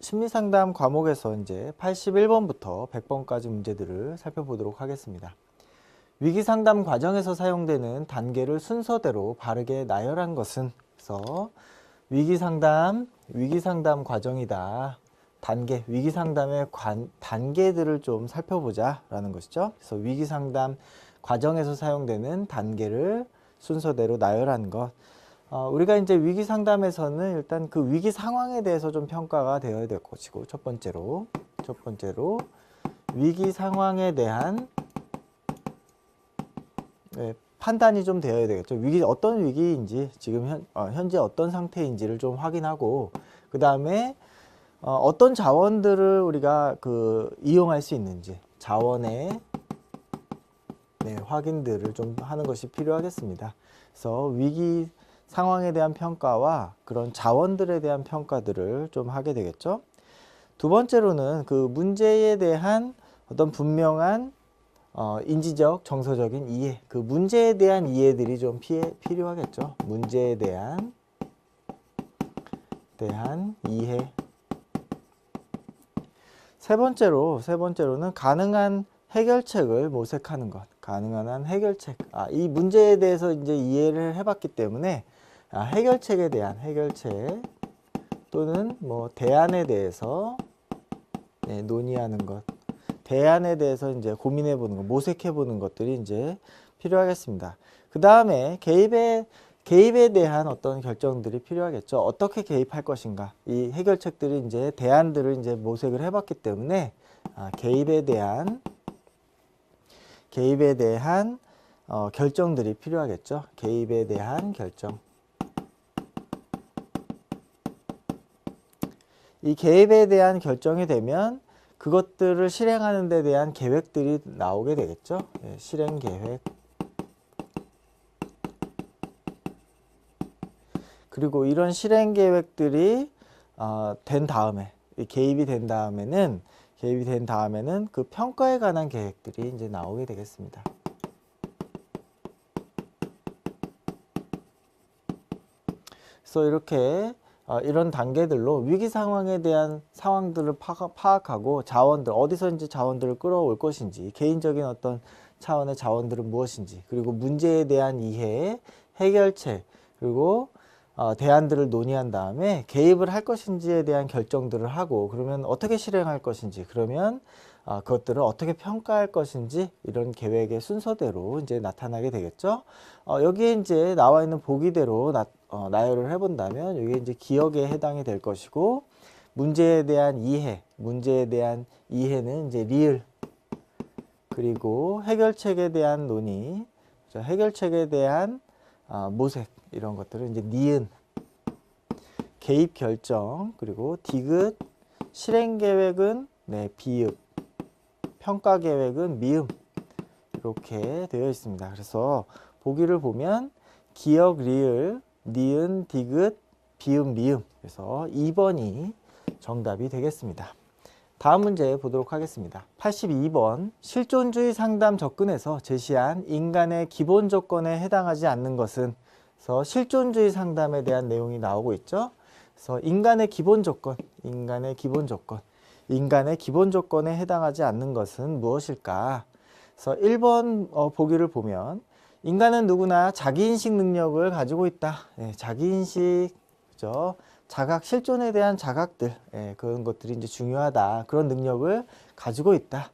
심리상담 과목에서 이제 81번부터 100번까지 문제들을 살펴보도록 하겠습니다. 위기상담 과정에서 사용되는 단계를 순서대로 바르게 나열한 것은, 그래서 위기상담 과정이다. 위기상담의 단계들을 좀 살펴보자 라는 것이죠. 그래서 위기상담 과정에서 사용되는 단계를 순서대로 나열한 것. 우리가 이제 위기 상담에서는 일단 그 위기 상황에 대해서 좀 평가가 되어야 될 것이고, 첫 번째로 위기 상황에 대한 판단이 좀 되어야 되겠죠. 어떤 위기인지, 지금 현재 어떤 상태인지를 좀 확인하고, 그 다음에 어떤 자원들을 우리가 이용할 수 있는지, 자원의 확인들을 좀 하는 것이 필요하겠습니다. 그래서 위기 상황에 대한 평가와 그런 자원들에 대한 평가들을 좀 하게 되겠죠. 두 번째로는 그 문제에 대한 어떤 분명한 인지적, 정서적인 이해, 그 문제에 대한 이해들이 좀 필요하겠죠. 문제에 대한 이해. 세 번째로는 가능한 해결책을 모색하는 것. 가능한 한 해결책. 이 문제에 대해서 이제 이해를 해봤기 때문에 해결책 또는 뭐 대안에 대해서 논의하는 것, 대안에 대해서 이제 고민해 보는 것, 모색해 보는 것들이 이제 필요하겠습니다. 그 다음에 개입에 대한 어떤 결정들이 필요하겠죠. 어떻게 개입할 것인가. 이 해결책들이 이제 대안들을 이제 모색을 해봤기 때문에 개입에 대한 결정들이 필요하겠죠. 개입에 대한 결정. 이 개입에 대한 결정이 되면 그것들을 실행하는 데 대한 계획들이 나오게 되겠죠. 실행 계획. 그리고 이런 실행 계획들이 된 다음에, 개입이 된 다음에는 그 평가에 관한 계획들이 이제 나오게 되겠습니다. 그래서 이렇게 이런 단계들로 위기 상황에 대한 상황들을 파악하고 자원들, 어디서 이제 자원들을 끌어올 것인지, 개인적인 어떤 차원의 자원들은 무엇인지, 그리고 문제에 대한 이해, 해결책, 그리고 대안들을 논의한 다음에 개입을 할 것인지에 대한 결정들을 하고, 그러면 어떻게 실행할 것인지, 그러면 그것들을 어떻게 평가할 것인지, 이런 계획의 순서대로 이제 나타나게 되겠죠. 여기에 이제 나와 있는 보기대로 나열을 해본다면 이게 이제 기억에 해당이 될 것이고, 문제에 대한 이해는 이제 리을, 그리고 해결책에 대한 논의, 해결책에 대한 모색, 이런 것들은 이제 니은, 개입 결정, 그리고 디귿, 실행 계획은 비읍, 평가 계획은 미음, 이렇게 되어 있습니다. 그래서 보기를 보면 기억, 리을, 니은, 디귿, 비음, 미음. 그래서 2번이 정답이 되겠습니다. 다음 문제 보도록 하겠습니다. 82번. 실존주의 상담 접근에서 제시한 인간의 기본 조건에 해당하지 않는 것은, 그래서 실존주의 상담에 대한 내용이 나오고 있죠. 그래서 인간의 기본 조건에 해당하지 않는 것은 무엇일까? 그래서 1번 보기를 보면 인간은 누구나 자기인식 능력을 가지고 있다. 자기인식, 그죠? 실존에 대한 자각들, 그런 것들이 이제 중요하다. 그런 능력을 가지고 있다.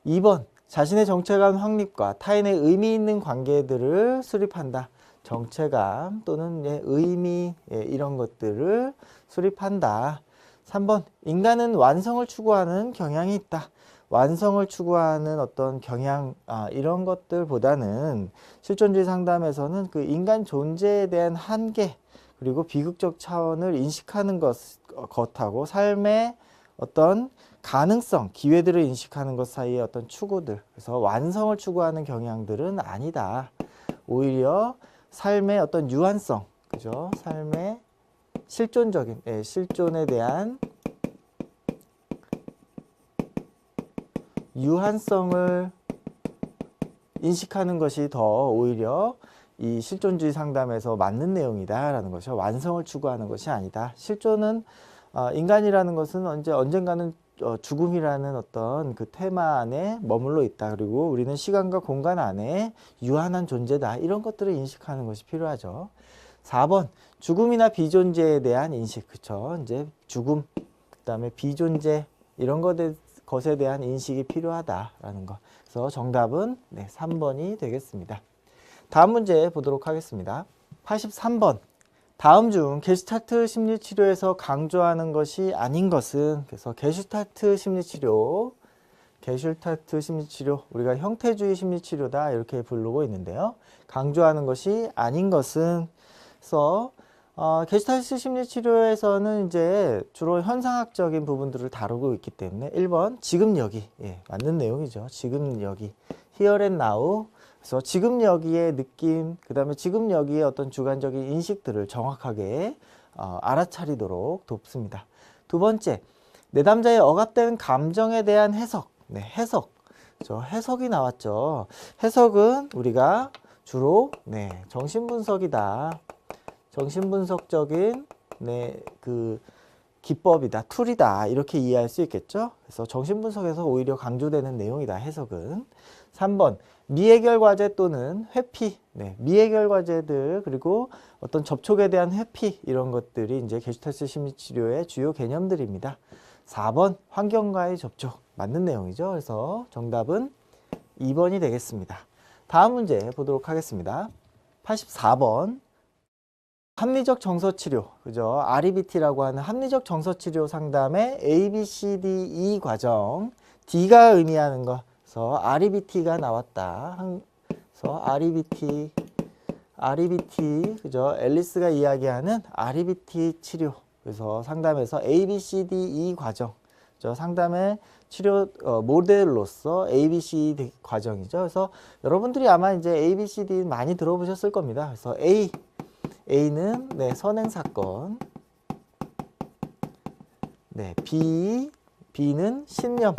2번, 자신의 정체감 확립과 타인의 의미 있는 관계들을 수립한다. 정체감 또는 의미, 이런 것들을 수립한다. 3번, 인간은 완성을 추구하는 경향이 있다. 완성을 추구하는 어떤 경향, 이런 것들보다는 실존주의 상담에서는 그 인간 존재에 대한 한계, 그리고 비극적 차원을 인식하는 것하고 삶의 어떤 가능성, 기회들을 인식하는 것 사이의 어떤 추구들, 그래서 완성을 추구하는 경향들은 아니다. 오히려 삶의 어떤 유한성, 그죠? 삶의 실존에 대한 유한성을 인식하는 것이 더 오히려 이 실존주의 상담에서 맞는 내용이다 라는 것이죠. 완성을 추구하는 것이 아니다. 실존은 인간이라는 것은 언젠가는 죽음이라는 어떤 그 테마 안에 머물러 있다. 그리고 우리는 시간과 공간 안에 유한한 존재다. 이런 것들을 인식하는 것이 필요하죠. 4번 죽음이나 비존재에 대한 인식. 그쵸? 이제 죽음, 그다음에 비존재 이런 것에 대한 인식이 필요하다라는 것. 그래서 정답은 3번이 되겠습니다. 다음 문제 보도록 하겠습니다. 83번. 다음 중 게슈탈트 심리치료에서 강조하는 것이 아닌 것은, 그래서 게슈탈트 심리치료 우리가 형태주의 심리치료다 이렇게 부르고 있는데요. 강조하는 것이 아닌 것은, 그래서 게슈탈트 심리치료에서는 이제 주로 현상학적인 부분들을 다루고 있기 때문에 1번 지금 여기, 맞는 내용이죠. 지금 여기, here and now. 그래서 지금 여기의 느낌, 그 다음에 지금 여기의 어떤 주관적인 인식들을 정확하게 알아차리도록 돕습니다. 두 번째, 내담자의 억압된 감정에 대한 해석. 해석. 해석이 나왔죠. 해석은 우리가 주로 정신분석이다. 정신분석적인 그 기법이다, 툴이다 이렇게 이해할 수 있겠죠. 그래서 정신분석에서 오히려 강조되는 내용이다, 해석은. 3번 미해결 과제 또는 회피. 미해결 과제들 그리고 어떤 접촉에 대한 회피 이런 것들이 이제 게슈탈트 심리치료의 주요 개념들입니다. 4번 환경과의 접촉 맞는 내용이죠. 그래서 정답은 2번이 되겠습니다. 다음 문제 보도록 하겠습니다. 84번 합리적 정서치료, 그죠? REBT라고 하는 합리적 정서치료 상담의 A, B, C, D, E 과정, D가 의미하는 거, 그래서 REBT가 나왔다. 그래서 REBT, 그죠? 앨리스가 이야기하는 REBT 치료, 그래서 상담에서 A, B, C, D, E 과정, 그죠? 상담의 치료 모델로서 A, B, C, D 과정이죠. 그래서 여러분들이 아마 이제 A, B, C, D 많이 들어보셨을 겁니다. 그래서 A는 선행사건, B는 신념.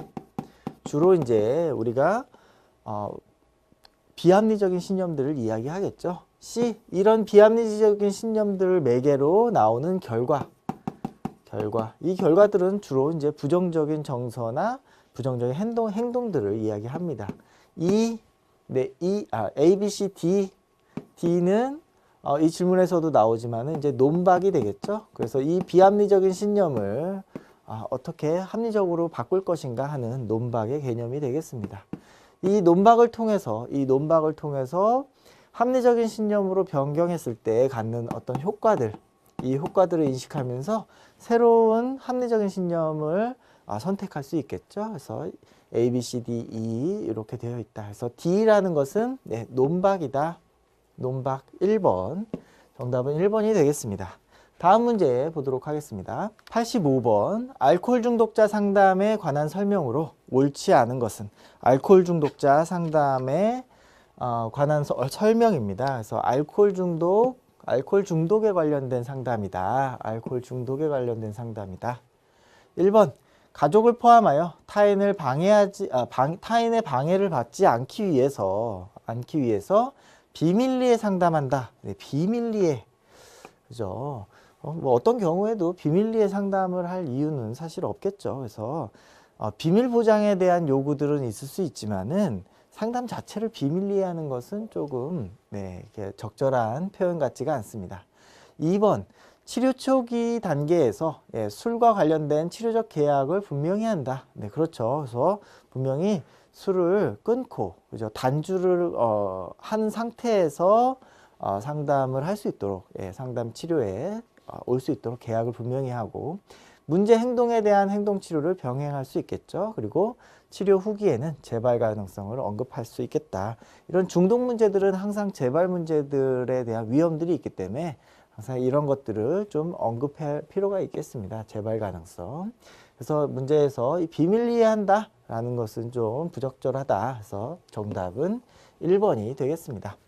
주로 이제 우리가 비합리적인 신념들을 이야기하겠죠. C, 이런 비합리적인 신념들을 매개로 나오는 결과. 이 결과들은 주로 이제 부정적인 정서나 부정적인 행동들을 이야기합니다. A, B, C, D는 이 질문에서도 나오지만 이제 논박이 되겠죠. 그래서 이 비합리적인 신념을 어떻게 합리적으로 바꿀 것인가 하는 논박의 개념이 되겠습니다. 이 논박을 통해서 합리적인 신념으로 변경했을 때 갖는 어떤 효과들, 이 효과들을 인식하면서 새로운 합리적인 신념을 선택할 수 있겠죠. 그래서 A, B, C, D, E 이렇게 되어 있다. 그래서 D라는 것은 논박이다. 논박 1번. 정답은 1번이 되겠습니다. 다음 문제 보도록 하겠습니다. 85번. 알코올 중독자 상담에 관한 설명으로 옳지 않은 것은, 알코올 중독자 상담에 관한 설명입니다. 그래서 알코올 중독에 관련된 상담이다. 알코올 중독에 관련된 상담이다. 1번. 가족을 포함하여 타인의 방해를 받지 않기 위해서 비밀리에 상담한다. 비밀리에. 그죠? 뭐 어떤 경우에도 비밀리에 상담을 할 이유는 사실 없겠죠. 그래서 비밀 보장에 대한 요구들은 있을 수 있지만은 상담 자체를 비밀리에 하는 것은 조금 이렇게 적절한 표현 같지가 않습니다. 2번. 치료 초기 단계에서 술과 관련된 치료적 계약을 분명히 한다. 그렇죠. 그래서 분명히 술을 끊고, 그죠? 단주를 한 상태에서 상담을 할 수 있도록, 상담 치료에 올 수 있도록 계약을 분명히 하고, 문제 행동에 대한 행동 치료를 병행할 수 있겠죠. 그리고 치료 후기에는 재발 가능성을 언급할 수 있겠다. 이런 중독 문제들은 항상 재발 문제들에 대한 위험들이 있기 때문에 항상 이런 것들을 좀 언급할 필요가 있겠습니다. 재발 가능성. 그래서 문제에서 이 비밀리에 한다 라는 것은 좀 부적절하다. 그래서 정답은 1번이 되겠습니다.